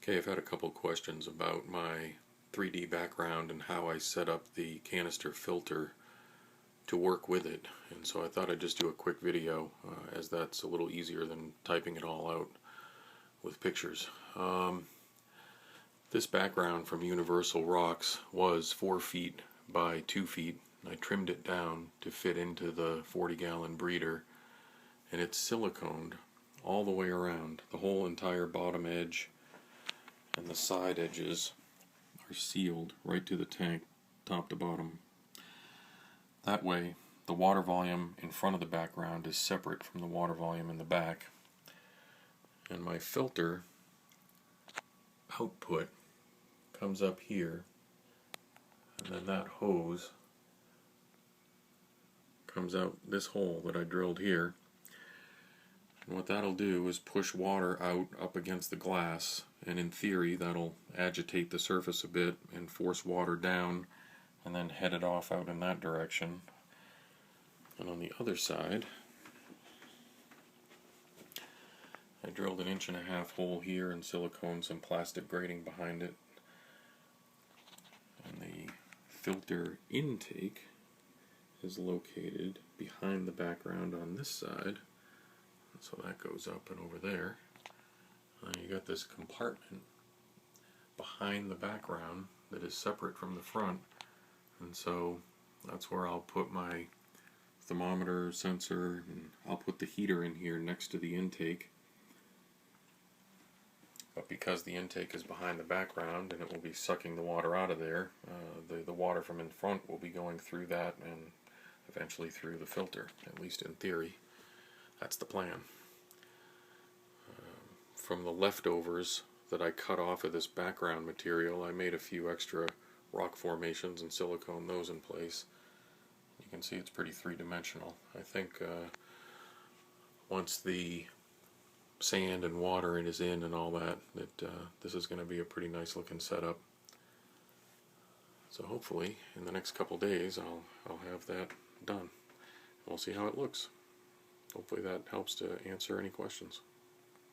Okay, I've had a couple questions about my 3D background and how I set up the canister filter to work with it. And so I thought I'd just do a quick video as that's a little easier than typing it all out with pictures. This background from Universal Rocks was 4 feet by 2 feet. I trimmed it down to fit into the 40-gallon breeder, and it's siliconed all the way around. The whole entire bottom edge and the side edges are sealed right to the tank, top to bottom. That way, the water volume in front of the background is separate from the water volume in the back. And my filter output comes up here, and then that hose comes out this hole that I drilled here. And what that'll do is push water out up against the glass, and in theory that'll agitate the surface a bit and force water down and then head it off out in that direction. And on the other side, I drilled an 1.5-inch hole here and siliconed some plastic grating behind it. And the filter intake is located behind the background on this side. So that goes up and over there. And you got this compartment behind the background that is separate from the front. And so that's where I'll put my thermometer sensor, and I'll put the heater in here next to the intake. But because the intake is behind the background and it will be sucking the water out of there, the water from in front will be going through that and eventually through the filter, at least in theory. That's the plan. From the leftovers that I cut off of this background material, I made a few extra rock formations and silicone those in place. You can see it's pretty three-dimensional. I think once the sand and water is in and all that, this is going to be a pretty nice looking setup. So hopefully in the next couple days I'll have that done. We'll see how it looks. Hopefully that helps to answer any questions.